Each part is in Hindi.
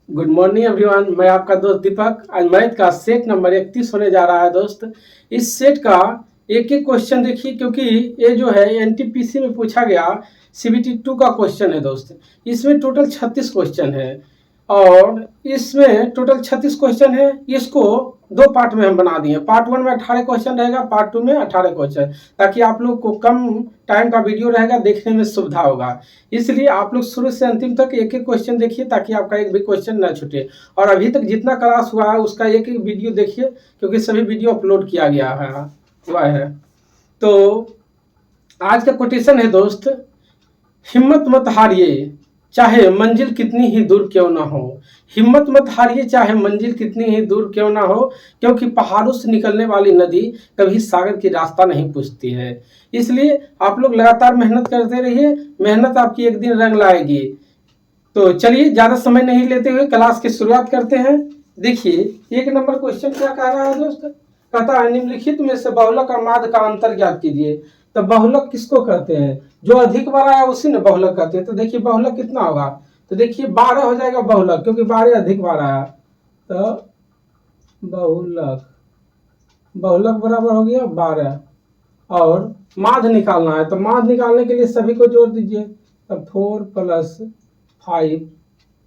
Good morning everyone. मैं आपका दोस्त दीपक। आज मैथ का सेट नंबर 31 होने जा रहा है दोस्त। इस सेट का एक एक क्वेश्चन देखिए, क्योंकि ये जो है एनटीपीसी में पूछा गया सीबीटी 2 का क्वेश्चन है दोस्त। इसमें टोटल 36 क्वेश्चन है और इसमें टोटल 36 क्वेश्चन है। इसको दो पार्ट में हम बना दिए। पार्ट 1 में 18 क्वेश्चन रहेगा, पार्ट 2 में 18 क्वेश्चन, ताकि आप लोग को कम टाइम का वीडियो रहेगा, देखने में सुविधा होगा। इसलिए आप लोग शुरू से अंतिम तक एक एक क्वेश्चन देखिए, ताकि आपका एक भी क्वेश्चन न छूटे। और अभी तक जितना क्लास हुआ है उसका एक एक वीडियो देखिए, क्योंकि सभी वीडियो अपलोड किया गया है हुआ है। तो आज का कोटेशन है दोस्त, हिम्मत मत हारिए चाहे मंजिल कितनी ही दूर क्यों ना हो। हिम्मत मत हारिए चाहे मंजिल कितनी ही दूर क्यों ना हो, क्योंकि पहाड़ों से निकलने वाली नदी कभी सागर की रास्ता नहीं पूछती है। इसलिए आप लोग लगातार मेहनत करते रहिए, मेहनत आपकी एक दिन रंग लाएगी। तो चलिए ज्यादा समय नहीं लेते हुए क्लास की शुरुआत करते हैं। देखिए एक नंबर क्वेश्चन क्या कह रहा है दोस्त, कहता है निम्नलिखित में से बहुलक और माध्य का अंतर ज्ञात कीजिए। तो बहुलक किसको कहते हैं? जो अधिक बार आया उसी ने बहुलक कहते हैं। तो देखिए बहुलक कितना होगा, तो देखिए 12 हो जाएगा बहुलक, क्योंकि 12 अधिक बार आया। तो बहुलक बहुलक बराबर हो गया 12। और माध्य निकालना है, तो माध्य निकालने के लिए सभी को जोड़ दीजिए। तो 4 plus 5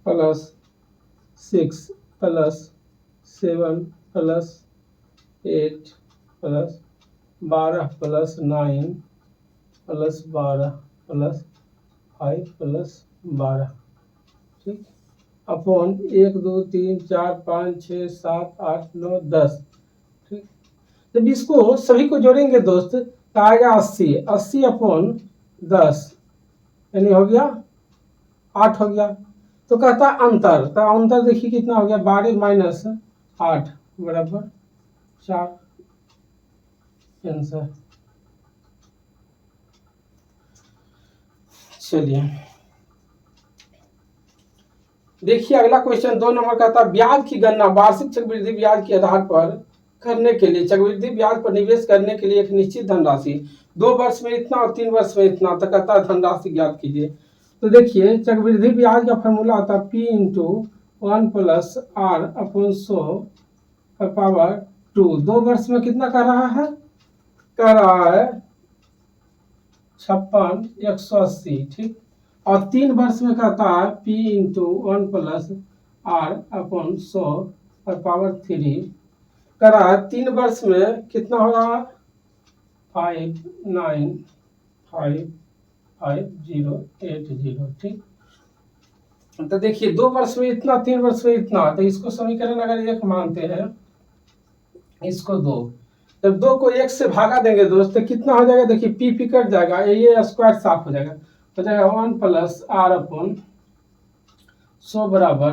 plus 6 plus 7 plus 8 plus 12 plus 9 plus 12 plus 5 plus 12, ठीक, अपॉन 1 2 3 4 5 6 7 8 9 10, ठीक। जब इसको सभी को जोड़ेंगे दोस्त तो आएगा 80। 80 अपॉन 10 यानी हो गया 8 हो गया। तो कहता है अंतर, तो अंतर देखिए कितना हो गया, 12 माइनस 8 बराबर 4, आंसर। चलिए देखिए अगला क्वेश्चन 2 नंबर का था, ब्याज की गणना वार्षिक चक्रवृद्धि ब्याज के आधार पर करने के लिए चक्रवृद्धि ब्याज पर निवेश करने के लिए एक निश्चित धनराशि 2 वर्ष में इतना और 3 वर्ष में इतना, तो कहता है धनराशि ज्ञात कीजिए। तो देखिए चक्रवृद्धि ब्याज का फॉर्मूला होता है P into 1 plus R upon 100 का पावर 2। 2 वर्ष में कितना कर रहा है, कर रहा है 56 180, ठीक। और 3 वर्ष में कहता है P into 1 plus R upon 100 पर पावर 3 कर रहा है। 3 वर्ष में कितना हो रहा है, 595580, ठीक। तो देखिए 2 वर्ष में इतना, 3 वर्ष में इतना, तो इसको समीकरण अगर एक मानते हैं, इसको 2, जब 2 को 1 से भागा देंगे दोस्त तो कितना हो जाएगा, देखिए पी पी कट जाएगा, ये स्क्वायर साफ हो जाएगा, हो जाएगा 1 प्लस R अपॉन 100 बराबर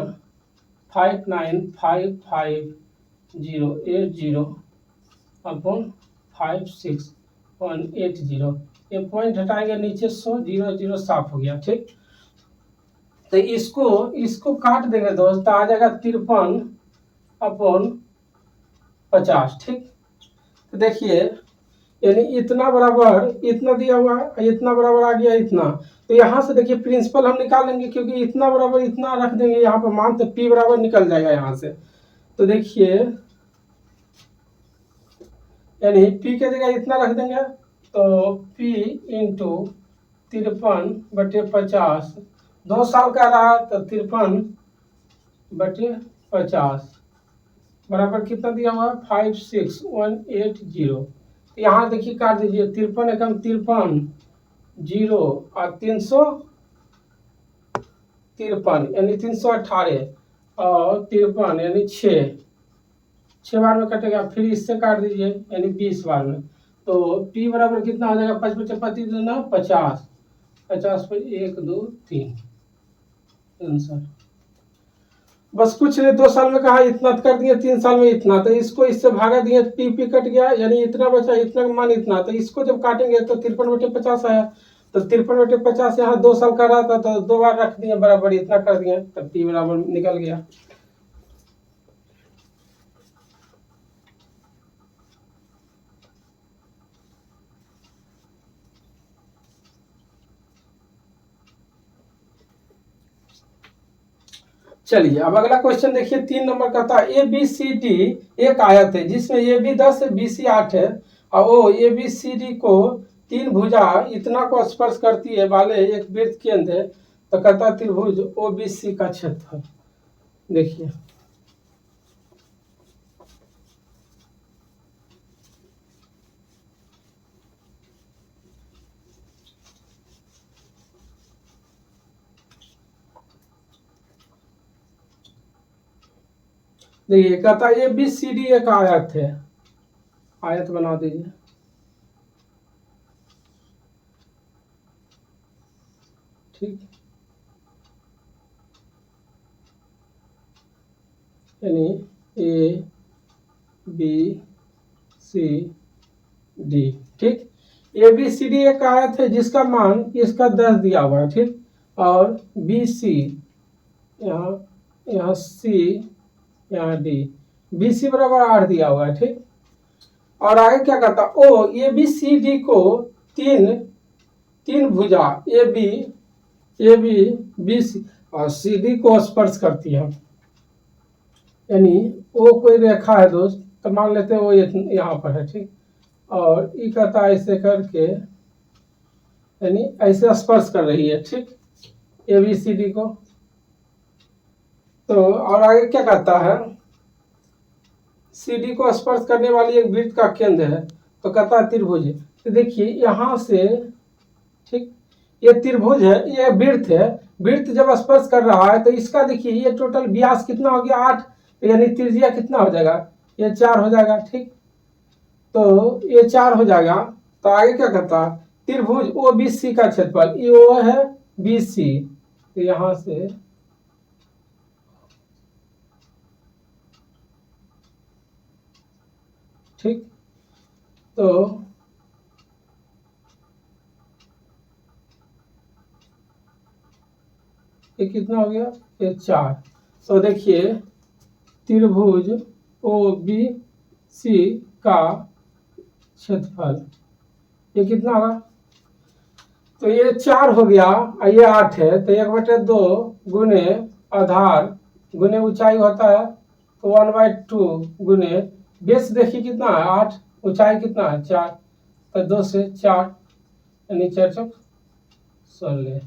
595580 अपॉन 56180। ये पॉइंट हटाएंगे नीचे 100 0 0 साफ हो गया, ठीक। तो इसको काट देंगे दोस्त, आ जाएगा 53 अपॉन 50, ठीक। तो देखिए यानी इतना बराबर इतना दिया हुआ है, इतना बराबर आ गया इतना। तो यहाँ से देखिए प्रिंसिपल हम निकाल लेंगे, क्योंकि इतना बराबर इतना रख देंगे यहाँ पर मान, तो पी बराबर निकल जाएगा यहाँ से। तो देखिए यानी पी के जगह इतना रख देंगे, तो पी इंटू 53/50, 2 साल का रहा तो 53/50 बराबर कितना दिया हुआ है 56180। यहाँ देखिए काट दीजिए, 53 एकम 53 0 और 353 यानी 318 और 53 यानी 6 बार में कटेगा, फिर इससे काट दीजिए यानी 20 बार में। तो पी बराबर कितना हो जाएगा, 5 50 50 50 पर 1 2 3, आंसर। बस कुछ नहीं, 2 साल में कहा इतना कर दिए, 3 साल में इतना, तो इसको इससे भागा दिए, पी पी कट गया यानी इतना बचा, इतना का मान इतना। तो इसको जब काटेंगे तो 53/50 आया, तो 53/50 यहाँ 2 साल का रहा था, तो 2 बार रख दिए बराबर इतना कर दिए, तब पी बराबर निकल गया। चलिए अब अगला क्वेश्चन देखिए 3 नंबर का था ए बी सी डी एक आयत है जिसमें ए बी 10 है बी सी 8 है और वो ए बी सी डी को 3 भुजा इतना को स्पर्श करती है वाले एक वृत्त केंद्र है तो कहता त्रिभुज ओ बी सी का क्षेत्रफल। देखिए देखिए कहता है ए बी सी डी एक आयत है, आयत बना दीजिए। ठीक, यानी ए बी सी डी। ठीक, ए बी सी डी एक आयत है जिसका मान इसका 10 दिया हुआ है। ठीक, और बी सी यहाँ यहाँ सी यहाँ डी, बी सी बराबर 8 दिया हुआ है। ठीक, और आगे क्या कहता ओ ए बी सी डी को तीन भुजा ए बी बी सी और सी डी को स्पर्श करती है। यानी वो कोई रेखा है दोस्त, तो मान लेते हैं वो यहाँ पर है। ठीक, और ये कहता है ऐसे करके यानी ऐसे स्पर्श कर रही है। ठीक, ए बी सी डी को। तो और आगे क्या कहता है सी डी को स्पर्श करने वाली एक वृत्त का केंद्र है तो कहता है त्रिभुज। तो देखिए यहाँ से, ठीक, ये त्रिभुज है, ये वृत्त है। वृत्त जब स्पर्श कर रहा है तो इसका देखिए ये टोटल व्यास कितना हो गया 8, यानी त्रिज्या कितना हो जाएगा ये 4 हो जाएगा। ठीक, तो ये 4 हो जाएगा। तो आगे क्या कहता है त्रिभुज ओ बी सी का क्षेत्रफल, ये ओ है बी सी, तो यहाँ से ठीक, तो ये कितना हो गया ये 4। तो देखिए त्रिभुज ओ बी सी का क्षेत्रफल ये कितना होगा, तो ये 4 हो गया और ये 8 है तो 1/2 गुने आधार गुने ऊंचाई होता है तो 1/2 गुने बेस देखिए कितना है 8, ऊंचाई कितना है 4, तो 2 से 4 यानी 4 चौक 16।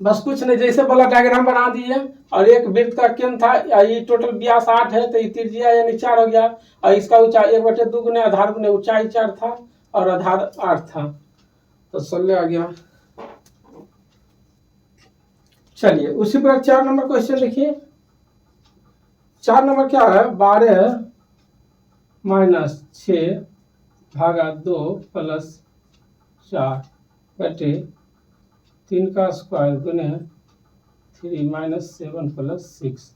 बस कुछ नहीं, जैसे बोला डायग्राम बना दिए और एक वृत्त का केंद्र था, ये टोटल व्यास 8 है तो ये त्रिज्या यानी 4 हो गया और इसका ऊंचाई 1/2 गुने आधार गुने ऊंचाई 4 था और आधार 8 था तो 16 आ गया। चलिए उसी पर 4 नंबर क्वेश्चन देखिए। 4 नंबर क्या है 12 - 6 भागा 2 + 4 बटे 3 का स्क्वायर गुने 3 - 7 + 6।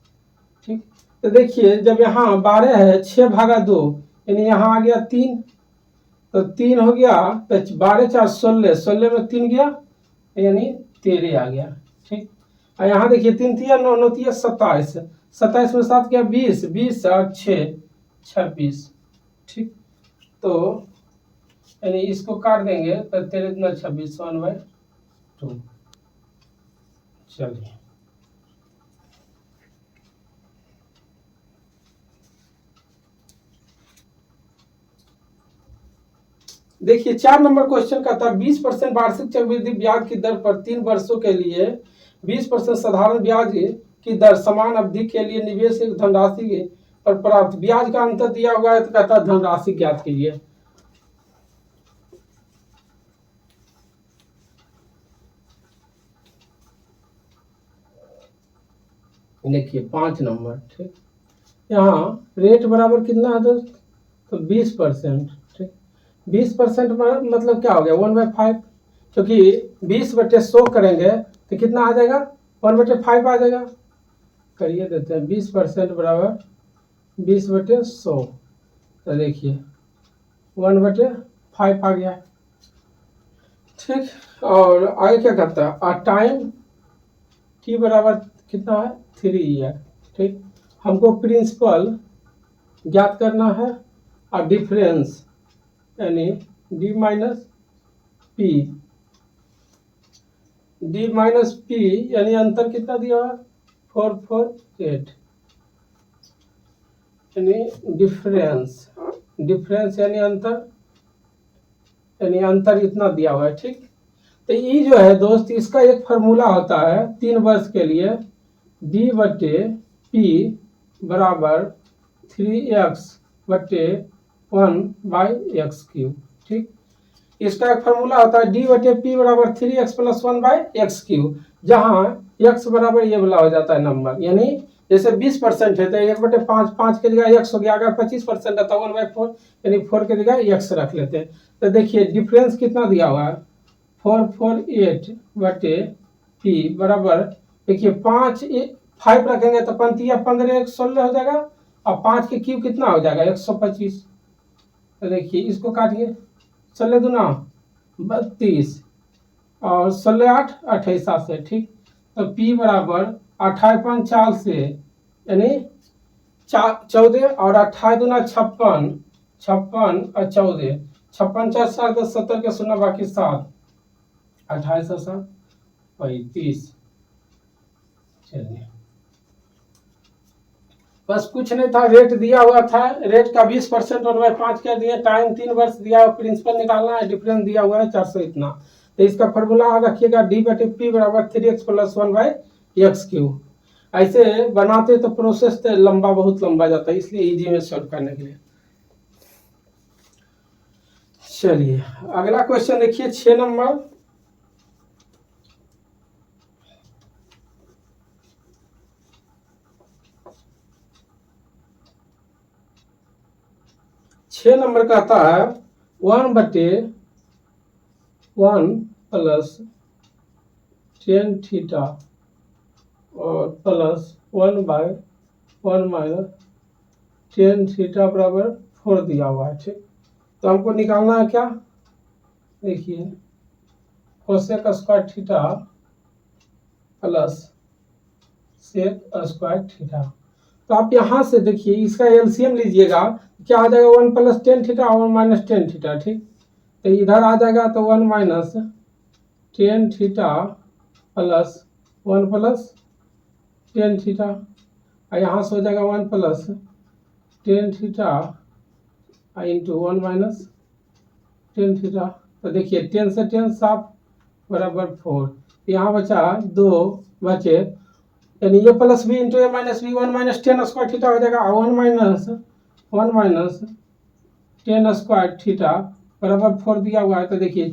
ठीक, तो देखिए जब यहाँ 12 है 6 भागा 2 यानी यहाँ आ गया 3, तो 3 हो गया तो 12 4 16, 16 में 3 गया यानी 13 आ गया। ठीक, और यहाँ देखिए 3 तिया 9 9 तिया 27, 27 में 7 गया 20, 20 और 6 26। ठीक, तो यानी इसको काट देंगे तो 13 × 26 1/2। चलिए देखिए 4 नंबर क्वेश्चन का था 20% वार्षिक चक्रवृद्धि ब्याज की दर पर 3 वर्षों के लिए 20% साधारण ब्याज की दर समान अवधि के लिए निवेश धनराशि पर प्राप्त ब्याज का अंतर दिया हुआ है तो कहता है धनराशि ज्ञात कीजिए। देखिए 5 नंबर। ठीक, यहाँ रेट बराबर कितना है दोस्त, तो 20%। ठीक, 20% मतलब क्या हो गया 1/5, क्योंकि 20/100 करेंगे तो कितना आ जाएगा 1/5 आ जाएगा। करिए देते हैं 20% बराबर 20/100, तो देखिए 1/5 आ गया। ठीक, और आगे क्या करता है टाइम टी बराबर कितना है 3 ईयर। ठीक, हमको प्रिंसिपल ज्ञात करना है और डिफरेंस यानी D - P D minus P यानी अंतर कितना दिया हुआ 448 यानी डिफरेंस, डिफरेंस यानी अंतर, यानी अंतर इतना दिया हुआ है। ठीक, तो ये जो है दोस्त इसका एक फार्मूला होता है 3 वर्ष के लिए, डी बटे पी बराबर 3x बटे 1/x3। ठीक, इसका एक फार्मूला होता है डी बटे पी बराबर 3x प्लस 1/x3, जहाँ x बराबर ये वाला हो जाता है नंबर, यानी जैसे 20% है तो 1/5, 5 के जगह x हो गया, अगर 25% है तो 1/4 यानी 4 के जगह x रख लेते हैं। तो देखिए डिफरेंस कितना दिया हुआ है 448 बटे पी बराबर, देखिए 5 रखेंगे तो 5 15 16 हो जाएगा, और 5 के क्यूब कितना हो जाएगा 125। तो देखिए इसको काटिए, 16 दूना 32 और 16 8 28 से। ठीक, तो P बराबर 28 4 से यानी 14 और 28 दूना 56, 56 और 14, 56 4 7 10 70 के 0 बाकी 7, 28 और 7 35। चलिए बस कुछ नहीं था, रेट दिया हुआ था, रेट का 20% 1/5 कर दिए, टाइम 3 वर्ष दिया हुआ, प्रिंसिपल निकालना है, डिफरेंस दिया हुआ है 400 इतना। तो इसका फॉर्मूला रखिएगा डी बटे पी बराबर 3x प्लस 1/x3। ऐसे बनाते तो प्रोसेस तो लंबा, बहुत लंबा जाता है, इसलिए इजी में सॉल्व करने के लिए। चलिए अगला क्वेश्चन देखिए 6 नंबर। छह नंबर कहता है 1/1 प्लस 10 थीटा और प्लस 1/1 माइनस 10 थीटा बराबर 4 दिया हुआ है। ठीक, तो हमको निकालना है क्या, देखिए cosec square theta plus sec square theta. तो आप यहाँ से देखिए इसका एलसीएम लीजिएगा, क्या आ जाएगा 1 प्लस 10 थीटा और माइनस 10 थीटा। ठीक, तो इधर आ जाएगा तो 1 minus 10 theta plus 1 plus 10 theta, और यहाँ से हो जाएगा 1 plus 10 theta into 1 minus 10 theta. तो देखिए 10 से 10 साफ बराबर 4, यहाँ बचा 2 बचे, यानी ये plus B into A minus B, 1 minus 10 square theta हो जाएगा, 1 माइनस 10 स्क्वायर थीटा बराबर 4 दिया हुआ है। तो देखिए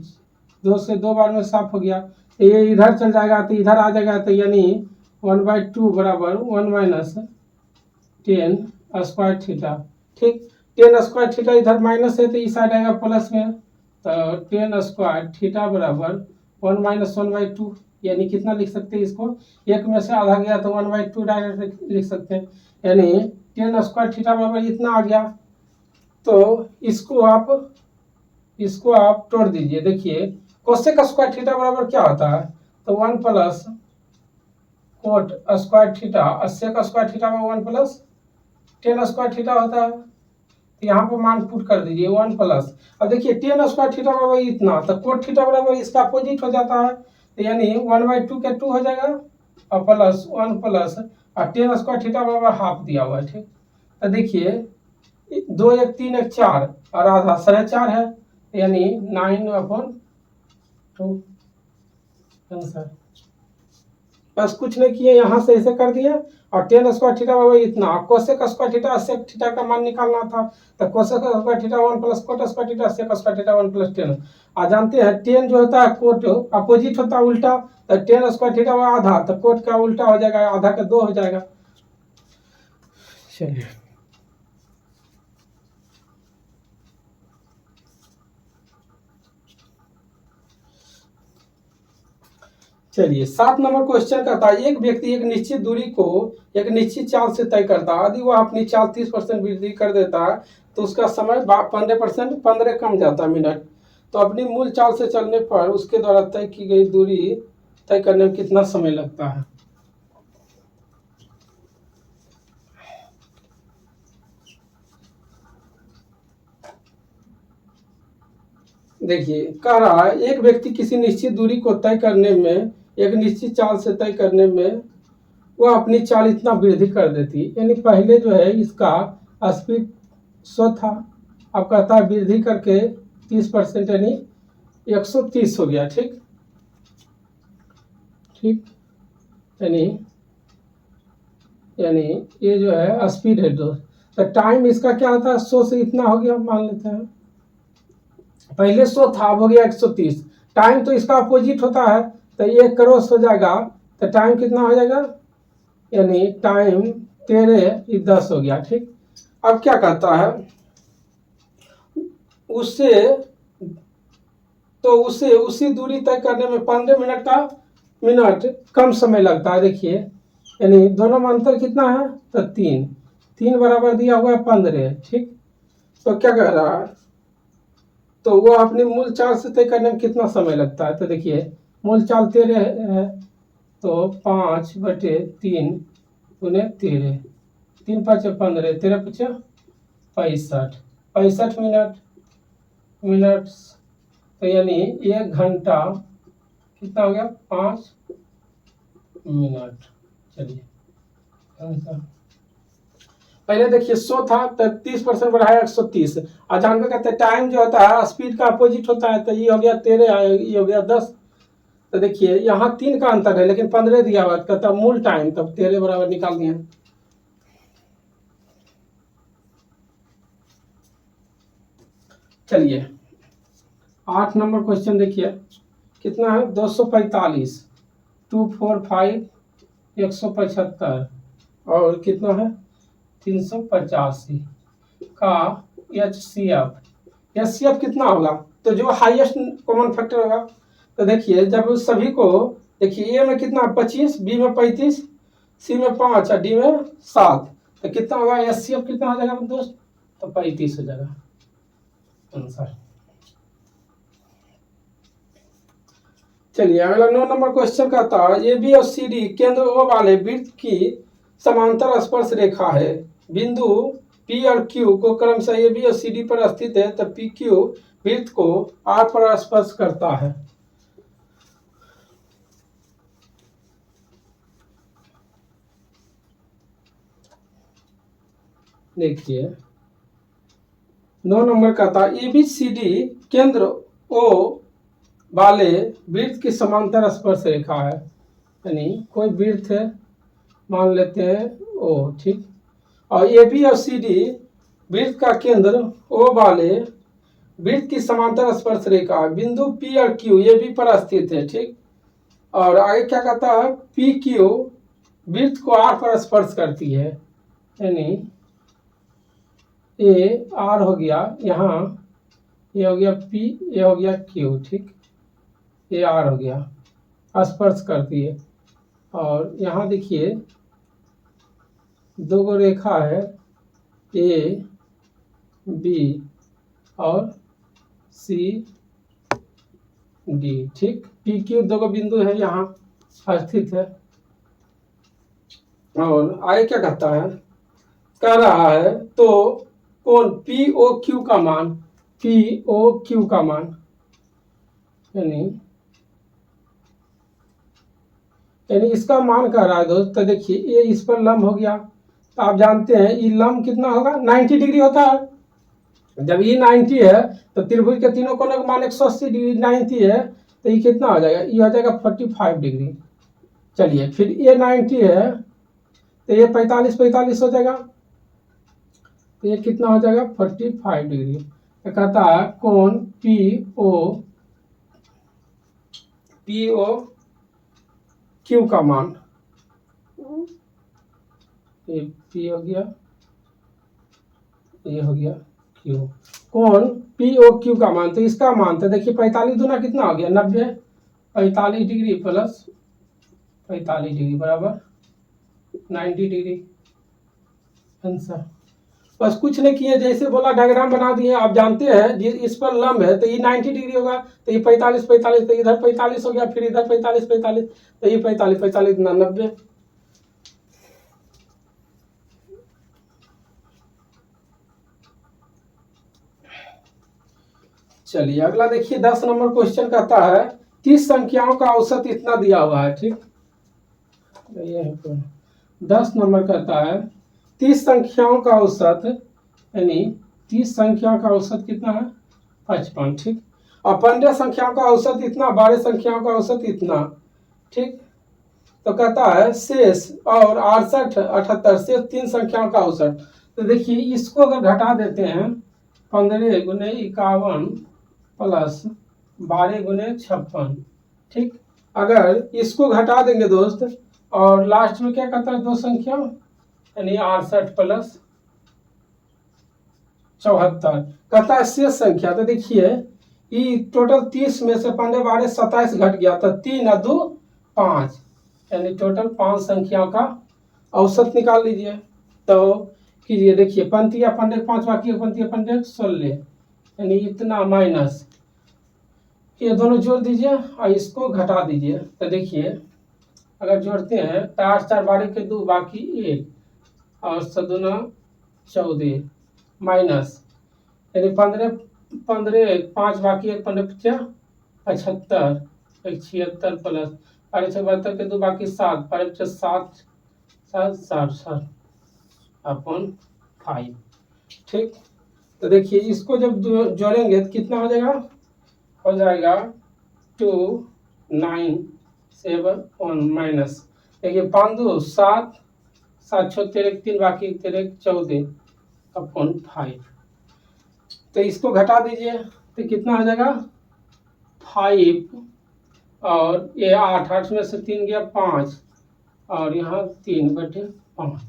2 से 2 बार में साफ हो गया, तो ये इधर चल जाएगा तो इधर आ जाएगा, तो यानी 1/2 बराबर 1 माइनस 10 स्क्वायर थीटा। ठीक, 10 स्क्वायर थीटा इधर माइनस है तो इस साइड आएगा प्लस में, तो 10 स्क्वायर थीटा बराबर 1 माइनस 1/2, यानी कितना लिख सकते हैं इसको, एक में से आधा गया तो 1/2 डायरेक्ट लिख सकते हैं, यानी 10 स्क्वायर थीटा बराबर इतना आ गया। तो इसको आप तोड़ दीजिए, देखिए कोसेक स्क्वायर थीटा बराबर क्या होता है, तो 1 plus cot square theta, sec square theta में 1 प्लस 10 स्क्वायर थीटा होता है। तो यहाँ पर मान पुट कर दीजिए 1 प्लस, अब देखिए 10 स्क्वायर थीटा बराबर इतना, तो कोट थीटा बराबर इसका अपोजिट हो जाता है, तो यानी 1/2 के 2 हो जाएगा और प्लस 1 प्लस और 10 स्क्वायर थीटा बराबर हाफ दिया हुआ है। ठीक, तो देखिए 2 1 3 1 4 और आधा 4.5 है, यानी 9/2 आंसर। बस कुछ नहीं किए, यहाँ से ऐसे कर दिए, और 10 स्क्वायर थीटा बराबर इतना, cosec square theta sec theta का मान निकालना था, तो cosec square theta 1 plus cot square theta sec square theta 1 plus 10। आप जानते हैं 10 जो होता है कोट अपोजिट होता है उल्टा, तो 10 स्क्वायर थीटा आधा, तो कोट का उल्टा हो जाएगा, आधा का 2 हो जाएगा। चलिए चलिए 7 नंबर क्वेश्चन कहता है एक व्यक्ति एक निश्चित दूरी को एक निश्चित चाल से तय करता है, यदि वह अपनी चाल 30% वृद्धि कर देता है तो उसका समय 15% 15 कम जाता है मिनट। तो अपनी मूल चाल से चलने पर उसके द्वारा तय की गई दूरी तय करने में कितना समय लगता है। देखिए कह रहा है एक व्यक्ति किसी निश्चित दूरी को तय करने में एक निश्चित चाल से तय करने में वह अपनी चाल इतना वृद्धि कर देती, यानी पहले जो है इसका स्पीड 100 था, अब कहता है वृद्धि करके 30% यानी 130 हो गया। ठीक ठीक, यानी यानी ये जो है स्पीड है दोस्त। तो टाइम इसका क्या होता है, 100 से इतना हो गया मान लेते हैं, पहले 100 था अब हो गया 130। टाइम तो इसका अपोजिट होता है, तो ये क्रॉस हो जाएगा तो टाइम कितना हो जाएगा, यानी टाइम 13 10 हो गया। ठीक, अब क्या कहता है उससे उसी दूरी तय करने में 15 मिनट कम समय लगता है। देखिए यानी दोनों में अंतर कितना है, तो 3 बराबर दिया हुआ है 15। ठीक, तो क्या कह रहा है, तो वो अपनी मूल चाल से तय करने में कितना समय लगता है, तो देखिए मूल चाल 13 है, तो 5/3 गुने 13, 3 5 15, 13 5 65 मिनट, तो यानी 1 घंटा कितना हो गया, 5 मिनट। चलिए पहले देखिए 100 था तो 30% बढ़ाया 130। और जानकर कहते हैं टाइम जो होता है स्पीड का अपोजिट होता है, तो ये हो गया 13, ये हो गया 10। तो देखिए यहाँ 3 का अंतर है लेकिन 15 दिया हुआ, कहता मूल टाइम, तब 13 बराबर निकाल दिए। चलिए 8 नंबर क्वेश्चन देखिए कितना है, 245, 245 175 और कितना है 385 का HCF कितना होगा, तो जो हाईएस्ट कॉमन फैक्टर होगा। तो देखिए जब सभी को देखिए ए में कितना 25, बी में 35, सी में 5 और डी में 7, तो कितना होगा HCF कितना हो जाएगा दोस्त, तो 35 हो जाएगा आंसर। चलिए अगला 9 नंबर क्वेश्चन कहता है ए बी और सी डी केंद्र ओ वाले वृत्त की समांतर स्पर्श रेखा है, बिंदु पी और क्यू को क्रमशः ए बी और सी डी पर स्थित है, तो पी क्यू वृत्त को आर पर स्पर्श करता है। देखिए 9 नंबर का था ए बी सी डी केंद्र ओ वाले वृत्त की समांतर स्पर्श रेखा है, यानी कोई वृत्त है मान लेते हैं ओ। ठीक, और ए बी और सी डी वृत्त का केंद्र ओ वाले वृत्त की समांतर स्पर्श रेखा बिंदु पी और क्यू ए बी पर स्थित है। ठीक, और आगे क्या कहता है पी क्यू वृत्त को आर पर स्पर्श करती है, यानी ए आर हो गया, यहाँ ये हो गया पी, ये हो गया क्यू। ठीक, ये आर हो गया, स्पर्श करती है। और यहाँ देखिए दो गो रेखा है ए बी और सी डी। ठीक, पी क्यू दो गो बिंदु है यहाँ स्थित है। और आगे क्या कहता है, कह रहा है तो कौन पी ओ क्यू का मान, पी ओ क्यू का मान, यानी इसका मान कह रहा है दोस्त। तो देखिए ये इस पर लंब हो गया, तो आप जानते हैं ये लंब कितना होगा 90 डिग्री होता है। जब ये 90 है तो त्रिभुज के तीनों कोनों का मान 180 डिग्री 90 है, तो ये कितना हो जाएगा, ये हो जाएगा 45 डिग्री। चलिए फिर ये 90 है तो ये 45 हो जाएगा, तो ये कितना हो जाएगा 45 डिग्री। तो कहता है कोण पी ओ क्यू का मान, ये पी हो गया, ये हो गया क्यू, कोण पी ओ क्यू का मान, तो इसका मान तो देखिए 45 दूना कितना हो गया 90, 45 डिग्री प्लस 45 डिग्री बराबर 90 डिग्री आंसर। बस कुछ नहीं किए, जैसे बोला डायग्राम बना दिए। आप जानते हैं इस पर लंब है तो ये 90 डिग्री होगा, तो ये 45 तो इधर 45 हो गया, फिर इधर 45 तो ये 45 ना 90। चलिए अगला देखिए 10 नंबर क्वेश्चन कहता है 30 संख्याओं का औसत इतना दिया हुआ है, ठीक। ये 10 नंबर कहता है 30 संख्याओं का औसत, यानी 30 संख्या का औसत कितना है 55, ठीक। और 15 संख्याओं का औसत इतना, 12 संख्याओं का औसत इतना, ठीक। तो कहता है शेष और 68 78 शेष 3 संख्याओं का औसत। तो देखिए इसको अगर घटा देते हैं 15 गुने 51 प्लस 12 गुने 56, ठीक। अगर इसको घटा देंगे दोस्त और लास्ट में क्या कहता है 2 संख्या, यानी 68 प्लस 74 कहता है शेष संख्या। तो देखिए ये टोटल 30 में से 15 12 27 घट गया, तो 3 और 2 5, यानी टोटल 5 संख्याओं का औसत निकाल लीजिए। तो कीजिए, देखिए पंक्तियाँ 15 5 बाकी पंक्तियाँ 15 16, यानी इतना माइनस, ये दोनों जोड़ दीजिए और इसको घटा दीजिए। तो देखिए अगर जोड़ते हैं तो 8 4 12 के 2 बाकी 1 और 7 14 माइनस, यानी 15 15 5 बाकी 1 15 75 1 76 प्लस 72 के 2 बाकी 7 7 7 7 अपन 5, ठीक। तो देखिए इसको जब जोड़ेंगे तो कितना हो जाएगा, हो जाएगा 2 9 7 1 माइनस, देखिए 5 2 7 7 6 13 3 बाकी 13 14 अपन 5। तो इसको घटा दीजिए तो कितना हो जाएगा 5 और ये 8 8 में से 3 गया 5 और यहाँ 3/5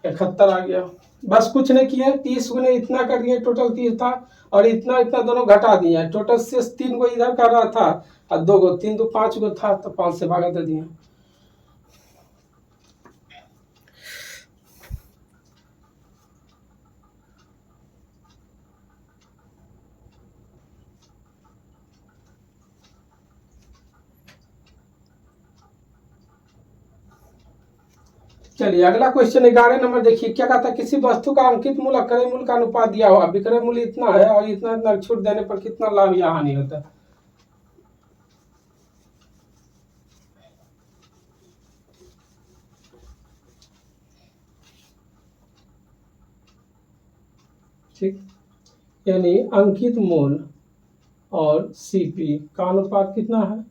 71 आ गया। बस कुछ नहीं किए, 30 गुने इतना कर दिए, टोटल 30 था और इतना इतना दोनों घटा दिए, टोटल से 3 को इधर कर रहा था और 2 को 3 2 5 को था, तो 5 से भागा दे दिए। चलिए अगला क्वेश्चन 11 नंबर देखिए क्या कहता है, किसी वस्तु का अंकित मूल्य और क्रय मूल्य का अनुपात दिया हुआ, विक्रय मूल्य इतना है और इतना इतना छूट देने पर कितना लाभ या हानि होता है। ठीक, यानी अंकित मूल्य और सीपी का अनुपात कितना है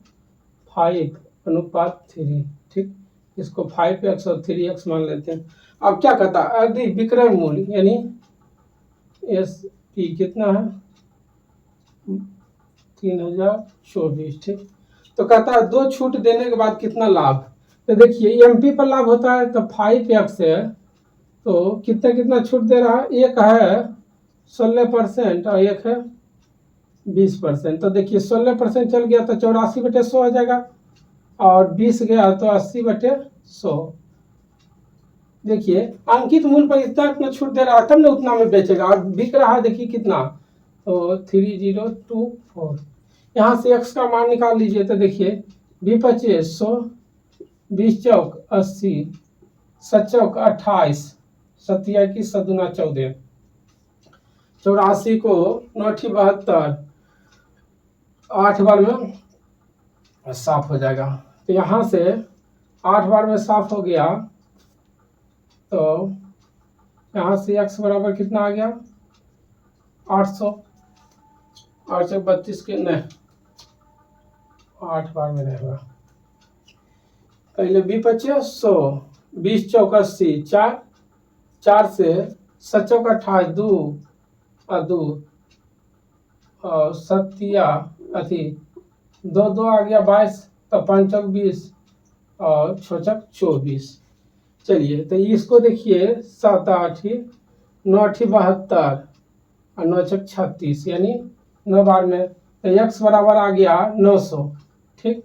5:3, ठीक। इसको 5x और 3x मान लेते हैं। अब क्या कहता है, यदि विक्रय मूल्य यानी SP कितना है 3024, ठीक। तो कहता है 2 छूट देने के बाद कितना लाभ। तो देखिए MP पर लाभ होता है तो 5x है, तो कितना कितना छूट दे रहा है, एक है 16% और एक है 20%। तो देखिए 16% चल गया तो 84/100 हो जाएगा और 20 गया तो 80/100। देखिए अंकित मूल्य पर इतना छूट दे रहा है तब ना उतना में बेचेगा और बिक रहा है, देखिए कितना, तो 3024। यहाँ से x का मान निकाल लीजिए तो देखिए 20 100 20 चौक 80 7 चौक 28 7 21 7 दूना 14 84 को 9 72 8 बार में साफ हो जाएगा। तो यहाँ से 8 बार में साफ हो गया, तो यहाँ से x बराबर कितना आ गया 800 832 के नहीं 8 बार में रहेगा, पहले 20 100 20 चौक 80 4 से 7 चौक 28 2 और 2 और 7 अथी 2 2 आ गया 22, तो 5 चौक 20 और 6 चौक 24। चलिए तो इसको देखिए 7 8 9 72 और 9 चौक 36, यानी 9 बार में, तो x बराबर आ गया 900, ठीक।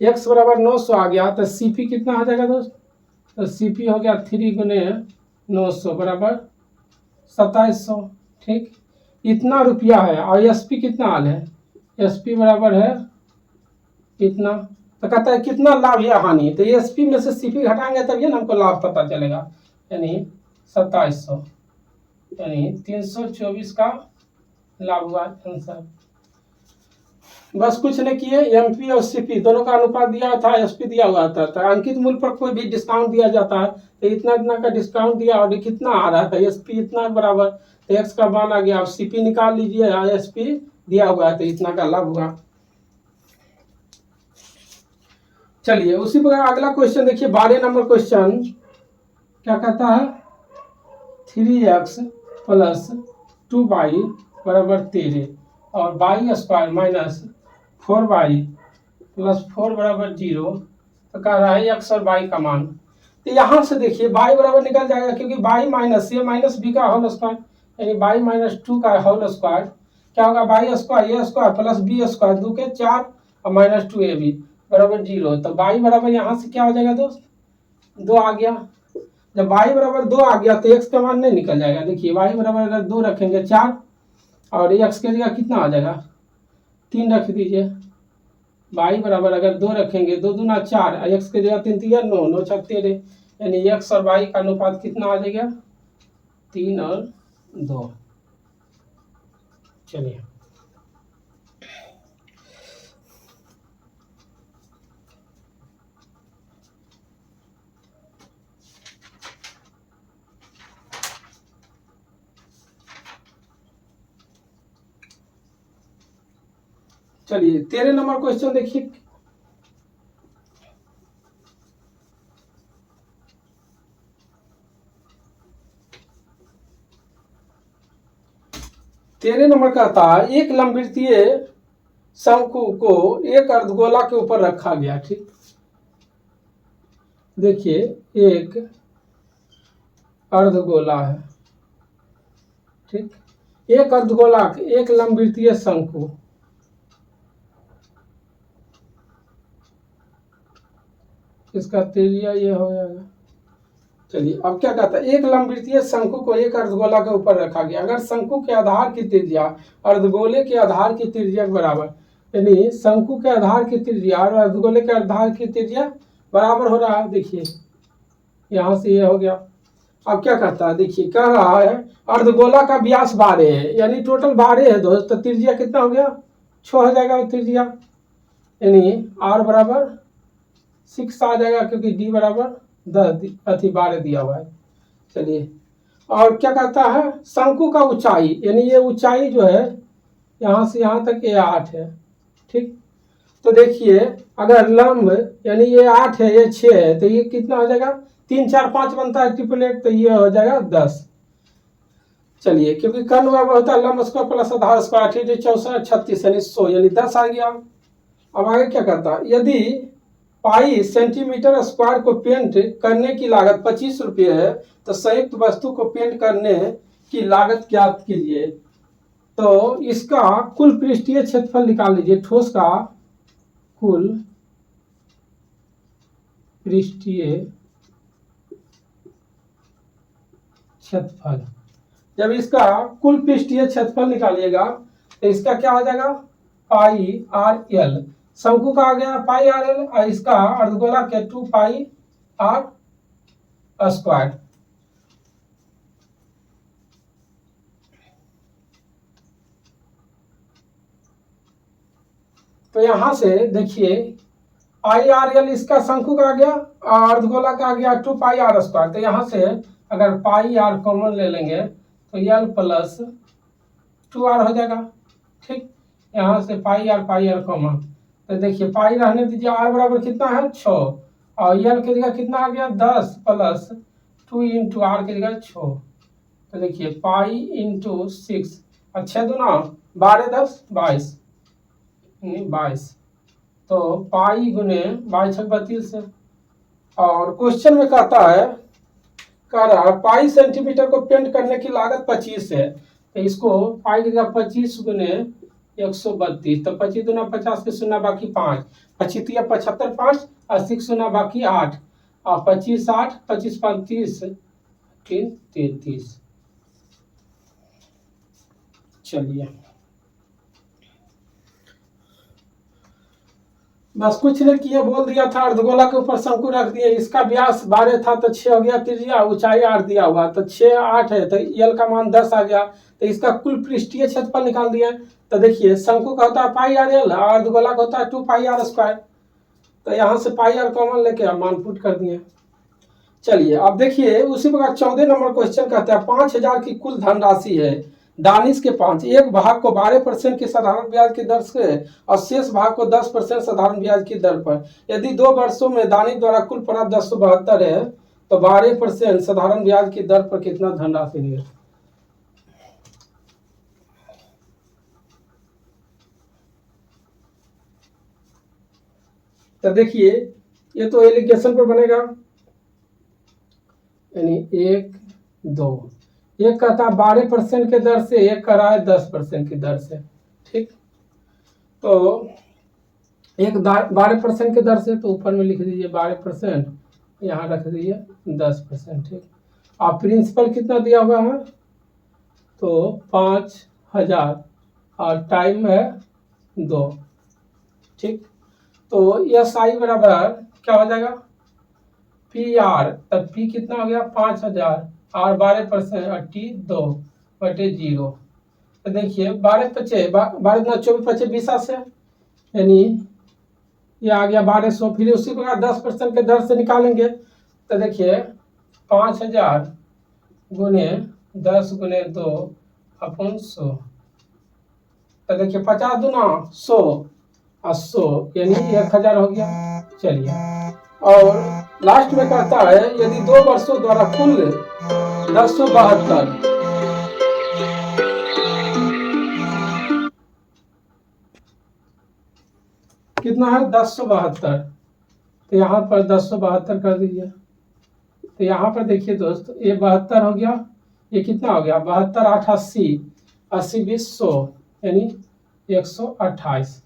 x बराबर 900 आ गया तो CP कितना आ जाएगा दोस्त, तो CP हो गया 3 गुने 900 बराबर 2700, ठीक। इतना रुपया है और SP कितना आल है, SP बराबर है इतना। तो कहता है कितना लाभ या हानि, तो SP में से CP घटाएंगे तभी ना हमको लाभ पता चलेगा, यानी 2700, यानी 324 का लाभ हुआ आंसर। बस कुछ नहीं किए, एमपी और सीपी दोनों का अनुपात दिया था, एसपी दिया हुआ था, तो अंकित मूल्य पर कोई भी डिस्काउंट दिया जाता है तो इतना इतना का डिस्काउंट दिया और कितना आ रहा था, एसपी इतना बराबर, तो एक्स का मान आ गया, अब सीपी निकाल लीजिए, एसपी दिया हुआ है तो इतना का लाभ हुआ। चलिए उसी प्रकार अगला क्वेश्चन देखिए, 12 नंबर क्वेश्चन क्या कहता है, 3x प्लस 2y बराबर 13 और Y square minus 4y plus 4 बराबर 0, तो कह रहा है एक्स और वाई का मान। तो यहाँ से देखिए y बराबर निकल जाएगा, क्योंकि y माइनस ए माइनस बी का होल स्क्वायर, यानी y माइनस 2 का होल स्क्वायर क्या होगा, वाई स्क्वायर ए स्क्वायर प्लस बी स्क्वायर 2 के 4 और माइनस 2 ए बी बराबर 0। तो y बराबर यहाँ से क्या हो जाएगा दोस्त, 2 आ गया। जब y बराबर 2 आ गया तो x का मान नहीं निकल जाएगा। देखिए y बराबर अगर 2 रखेंगे 4 और x के जगह कितना आ जाएगा, 3 रख दीजिए। y बराबर अगर 2 रखेंगे, 2 दूना 4, x के जगह 3 3 9 9 6 13, यानी x और y का अनुपात कितना आ जाएगा, 3 और 2। चलिए चलिए 13 नंबर क्वेश्चन देखिए, तेरह नंबर का था, एक लंबवृत्तीय शंकु को एक अर्धगोला के ऊपर रखा गया। ठीक, देखिए एक अर्धगोला है, ठीक, एक अर्धगोला, एक लंबवृत्तीय शंकु, इसका त्रिज्या ये हो जाएगा। चलिए अब क्या कहता है, एक लंबवृत्तीय शंकु को एक अर्धगोला के ऊपर रखा गया, अगर शंकु के आधार की त्रिज्या अर्धगोले के आधार की त्रिज्या के बराबर, यानी शंकु के आधार की त्रिज्या और अर्धगोले के आधार की त्रिज्या बराबर हो रहा है। देखिए यहाँ से ये हो गया। अब क्या कहता है, देखिए कह रहा है अर्धगोला का व्यास 12 है, यानी टोटल 12 है दोस्त, तो त्रिज्या कितना हो गया, 6 हो जाएगा त्रिज्या, यानी आर बराबर 6 आ जाएगा, क्योंकि डी बराबर 12 दिया हुआ है। चलिए और क्या कहता है, शंकु का ऊंचाई, यानी ये ऊंचाई जो है यहाँ से यहाँ तक ये 8 है। ठीक, तो देखिए अगर लंब यानी ये 8 है, ये 6 है, तो ये कितना हो जाएगा, 3 4 5 बनता है ट्रिपलेट, तो ये हो जाएगा 10। चलिए क्योंकि कर्ण बराबर होता है लंब स्क्वायर प्लस आधार स्क्वायर, 64 36 यानी 100, यानी 10 आ गया। अब आगे क्या करता है, यदि पाई सेंटीमीटर स्क्वायर को पेंट करने की लागत 25 रुपये है, तो संयुक्त वस्तु को पेंट करने की लागत ज्ञात कीजिए। तो इसका कुल पृष्ठीय क्षेत्रफल निकाल लीजिए, ठोस का कुल पृष्ठीय क्षेत्रफल, जब इसका कुल पृष्ठीय क्षेत्रफल निकालिएगा तो इसका क्या हो जाएगा, पाई आर एल, शंकु का आ गया पाई आर एल, और इसका अर्धगोला के 2 पाई आर स्क्वायर। तो यहां से देखिए पाई आर एल इसका शंकु का आ गया और अर्धगोला का आ गया 2 पाई आर स्क्वायर। तो यहां से अगर पाई आर कॉमन ले लेंगे तो एल प्लस 2 आर हो जाएगा। ठीक, यहाँ से पाई आर कॉमन, तो देखिए पाई रहने दीजिए, आर बराबर कितना है 6, और एल की जगह कितना आ गया 10 प्लस 2 इंटू आर की जगह 6, तो देखिए पाई इंटू 6 और 6 दूना 12 10 22, तो पाई गुने 22 32 है। और क्वेश्चन में कहता है, कह रहा है पाई सेंटीमीटर को पेंट करने की लागत 25 है, तो इसको पाई की जगह 25 गुने 132, तो 25 दूना 50 के शून्य बाकी 5, 25 75 5 और 6 शून्य बाकी 8, और 25 8 25 35 3 33। चलिए बस कुछ नहीं किए, बोल दिया था अर्धगोला के ऊपर शंकु रख दिए, इसका व्यास 12 था तो 6 हो गया त्रिज्या, ऊंचाई 8 दिया हुआ तो 6 8 है तो यल का मान 10 आ गया, तो इसका कुल पृष्ठीय क्षेत्रफल निकाल दिया। तो देखिए शंकु का होता है पाई आर एल और अर्धगोला का होता है 2 पाई आर स्क्वायर, तो यहाँ से पाई आर कॉमन लेके मान पुट कर दिए। चलिए अब देखिए उसी प्रकार 14 नंबर क्वेश्चन कहता है 5000 की कुल धनराशि है, दानिश के पांच एक भाग को 12% की साधारण ब्याज की दर से और शेष भाग को 10% साधारण ब्याज की दर पर, यदि 2 वर्षों में दानिश द्वारा कुल प्राप्त 1072 है तो 12% साधारण ब्याज की दर पर कितना धनराशि निवेश। तो देखिए ये तो एलिगेशन पर बनेगा, यानी 1 2, एक कहता है 12% के दर से, एक कह रहा है 10% की दर से, ठीक। तो एक 12% के दर से तो ऊपर में लिख दीजिए 12%, यहाँ रख दीजिए 10%, ठीक। और प्रिंसिपल कितना दिया हुआ है तो 5000 और टाइम है 2, ठीक। तो एस आई बराबर क्या हो जाएगा पी आर, तब पी कितना हो गया 5000 और 12% और टी 2/0। तो देखिए 12 पचे 12 24 पचे 20 से, यानी ये आ गया 1200। फिर उसी प्रकार 10% के दर से निकालेंगे तो देखिए 5000 गुने 10 गुने 2/100, तो देखिए 50 दूना 100 और 100 यानी 1000 हो गया। चलिए और लास्ट में कहता है यदि 2 वर्षों द्वारा कुल 1072 कितना है 1072, तो यहाँ पर 1072 कर दीजिए। तो यहाँ पर देखिए दोस्त ये 72 हो गया, ये कितना हो गया 72 8 80, 80 20 100 यानी 128,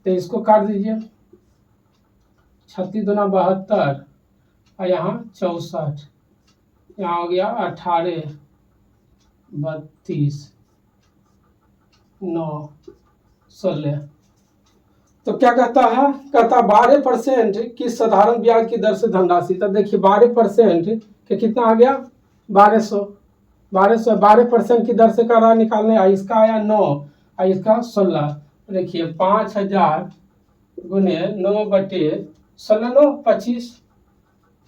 तो इसको काट दीजिए 36 दूना 72 और यहाँ 64, यहाँ हो गया 18 32 9 16। तो क्या कहता है, कहता 12% की साधारण ब्याज की दर से धनराशि, तो देखिए 12% के कितना आ गया 1200, 12% की दर से कर रहा निकालने, इसका आया 9 और इसका 16। देखिए 5000 गुने 9/16 9 25,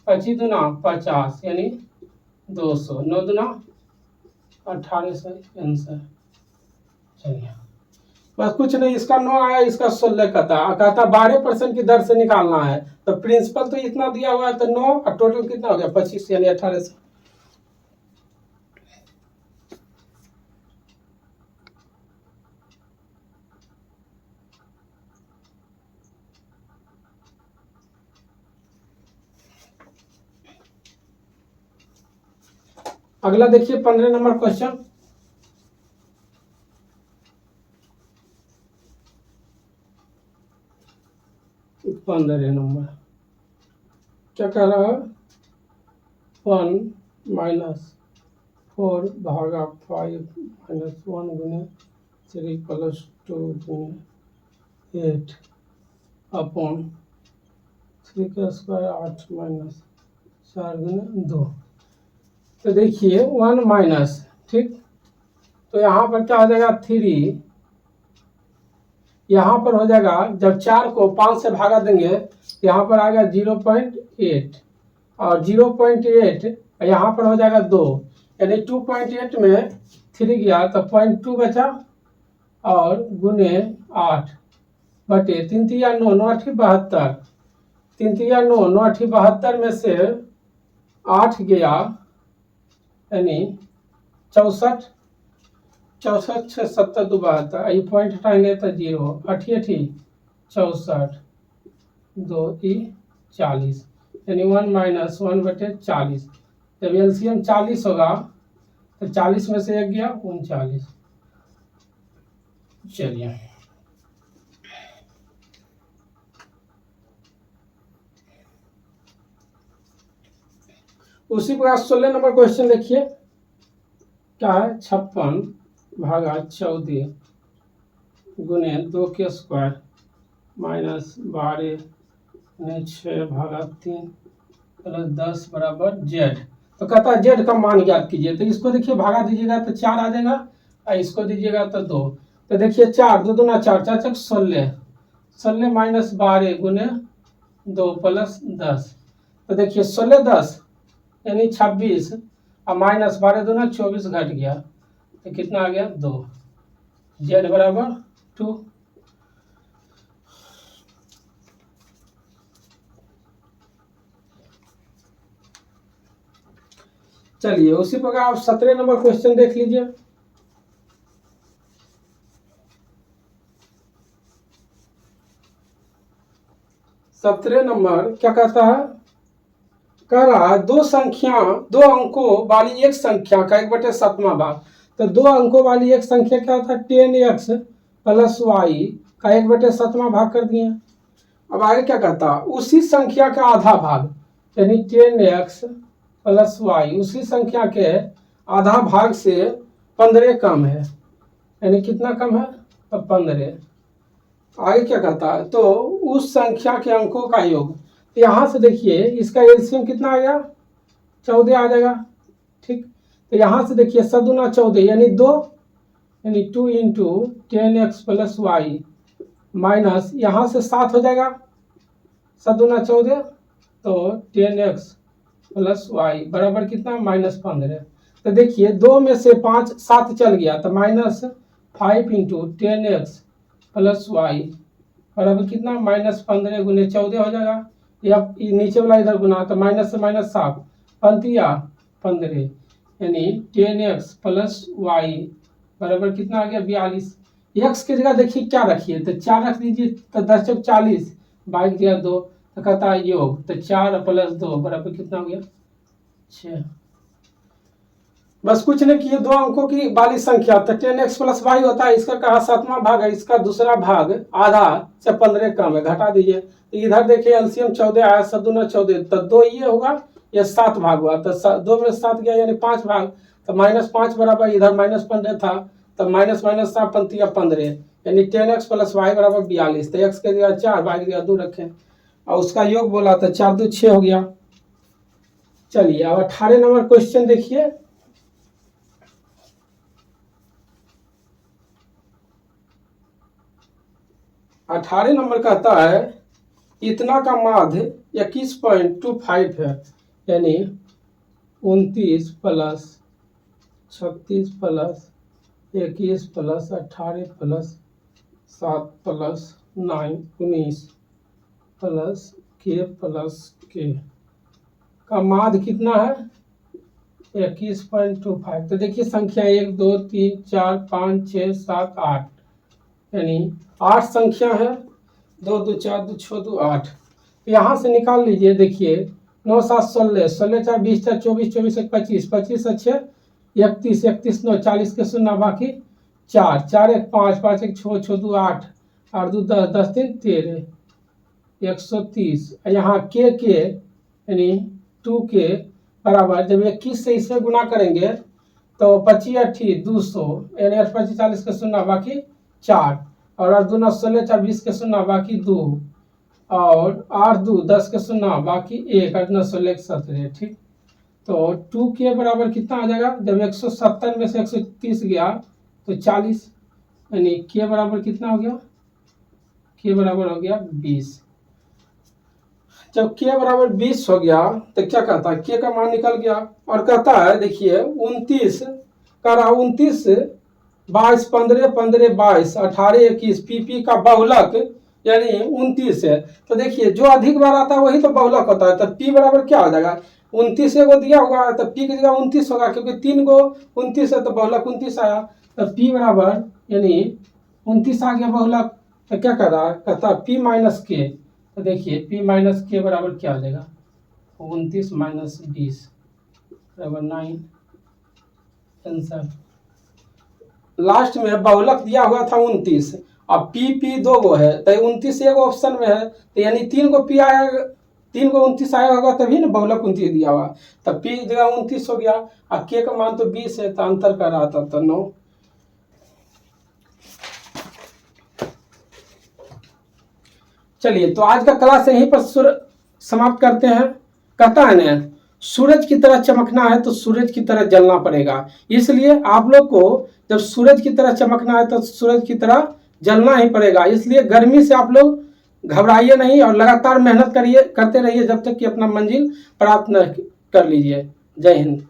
25 दूना 50 यानी 200, 9 दूना 1800 आंसर। चलिए बस कुछ नहीं, इसका 9 आया, इसका 16 कहता 12% की दर से निकालना है, तो प्रिंसिपल तो इतना दिया हुआ है तो 9 और टोटल कितना हो गया 25 यानी 1800। अगला देखिए 15 नंबर क्वेश्चन, क्या कह रहा है 1 - 4 भागा 5 - 1 गुने 3 + 2 गुने 8 अपॉन 3 का स्क्वायर 8 - 4 गुने 2। तो देखिए 1 माइनस, ठीक, तो यहाँ पर क्या हो जाएगा 3, यहाँ पर हो जाएगा जब 4 को 5 से भागा देंगे यहाँ पर आएगा 0.8 और 0.8 यहाँ पर हो जाएगा 2, यानी 2.8 में 3 गया तो 0.2 बचा और गुने 8 बटे 3 3 9 9 8 72, 3 3 9 9 8 72 में से 8 गया यानी 64, 64 6 70 2 72, ये पॉइंट हटाएंगे तो 0 8 8 64 2 40, यानी 1 - 1/40। जब एलसीएम 40 होगा तो 40 में से 1 गया 39। चलिए उसी प्रकार 16 नंबर क्वेश्चन देखिए क्या है 56 भागा 14 गुने 2 के स्क्वायर माइनस 12 गुने 6 भागा 3 प्लस 10 बराबर जेड। तो कहता है जेड का मान ज्ञात कीजिए। तो इसको देखिए भागा दीजिएगा तो 4 आ जाएगा और इसको दीजिएगा तो 2। तो देखिए 4 2 दूना 4 4 चक 16 16 माइनस 12 गुने 2 प्लस 10। तो देखिए 16 10 यानी 26 और माइनस 12 दूना 24 घट गया तो कितना आ गया 2। जेड बराबर 2। चलिए उसी प्रकार आप 17 नंबर क्वेश्चन देख लीजिए। सत्रह नंबर क्या कहता है, कह रहा है दो अंकों वाली एक संख्या का 1/7वां भाग। तो 2 अंकों वाली एक संख्या क्या होता है 10x प्लस वाई का 1/7वां भाग कर दिए। अब आगे क्या कहता है, उसी संख्या का आधा भाग यानी 10x प्लस वाई उसी संख्या के आधा भाग से 15 कम है, यानी कितना कम है तो 15। आगे क्या कहता है, तो उस संख्या के अंकों का योग। यहाँ से देखिए इसका एलसीएम कितना आ गया 14 आ जाएगा। ठीक, तो यहाँ से देखिए 7 दूना 14 यानी 2 यानी 2 into 10x plus Y minus यहाँ से 7 हो जाएगा 7 दूना 14 तो 10x प्लस वाई बराबर कितना -15। तो देखिए 2 में से 5 7 चल गया तो -5 इंटू 10x प्लस वाई बराबर कितना -15 गुने 14 हो जाएगा। या नीचे वाला इधर गुना तो माइनस से माइनस 7 पंतिया 15 यानी 10x प्लस वाई बराबर कितना आ गया 42। एक्स की जगह देखिए क्या रखिए तो 4 रख दीजिए तो 10 चौक 40 22 दिया 2 तो कहता है योग तो 4 प्लस 2 बराबर कितना हो गया 6। बस कुछ नहीं किए, 2 अंकों की वाली संख्या तो 10x प्लस वाई होता है, इसका कहा 7वां भाग है, इसका दूसरा भाग आधा से 15 कम है, घटा दीजिए। तो इधर देखिए एलसीएम 14 आया 7 दूना 14 तो 2 ये होगा या 7 भाग हुआ तो 2 में 7 गया यानी 5 भाग तो -5 बराबर इधर -15 था तो माइनस माइनस 7 पंतिया 15 यानी 10x प्लस वाई बराबर 42। तो एक्स के जगह 4 वाई की जगह 2 रखें और उसका योग बोला तो 4 2 6 हो गया। चलिए अब 18 नंबर क्वेश्चन देखिए। अठारह नंबर कहता है इतना का माध्य 21.25 है यानी 29 plus 36 plus 21 plus 18 plus 7 plus 9 19 plus के का माध्य कितना है 21.25। तो देखिए संख्या 1 2 3 4 5 6 7 8 यानी 8 संख्या है 2 2 4 2 6 2 8। यहाँ से निकाल लीजिए देखिए 9 7 16 16 4 20 4 24 24 1 25 25 6 31 31 9 40 के शून्य बाकी 4 4 1 5 5 1 6 6 2 8 8 2 10 10 3 13 130। यहाँ के यानी 2 के बराबर जब 21 से इसमें गुना करेंगे तो 25 8 200 यानी 8 25 40 के शून्य बाकी 4 और 8 2 16 4 20 के शून्य बाकी 2 और 8 2 10 के शून्य बाकी 1 8 9 16 17। ठीक, तो 2 के बराबर कितना आ जाएगा जब 170 में से 130 गया तो 40 यानी के बराबर कितना हो गया के बराबर हो गया 20। जब के बराबर 20 हो गया तो क्या कहता है के का मान निकल गया और कहता है देखिए 29 का रहा 29 22 15 15 22 18 21 पीपी का बहुलक यानी 29 है। तो देखिए जो अधिक बार आता है वही तो बहुलक होता है। तो पी बराबर क्या हो जाएगा 29 को दिया होगा तो पी की जगह 29 होगा क्योंकि 3 को 29 है तो बहुलक 29 आया। तो पी बराबर यानी 29 आ गया बहुलक। तो क्या कर रहा है कहता पी माइनस के। तो देखिए पी माइनस के बराबर क्या हो जाएगा 29 माइनस 20 बराबर 9 आंसर। लास्ट में बहुलक दिया हुआ था 29 अब पी 2 गो है तो 29 एक ऑप्शन में है तो यानी 3 को पी आया 3 को 29 आया होगा तभी ना बहुलक 29 दिया हुआ। तब पी जगह 29 हो गया और के का मान तो 20 है तो अंतर कर रहा था तो 9। चलिए तो आज का क्लास यहीं पर समाप्त करते हैं। कहता है ना, सूरज की तरह चमकना है तो सूरज की तरह जलना पड़ेगा। इसलिए आप लोग को जब सूरज की तरह चमकना है तो सूरज की तरह जलना ही पड़ेगा। इसलिए गर्मी से आप लोग घबराइए नहीं और लगातार मेहनत करते रहिए जब तक कि अपना मंजिल प्राप्त न कर लीजिए। जय हिंद।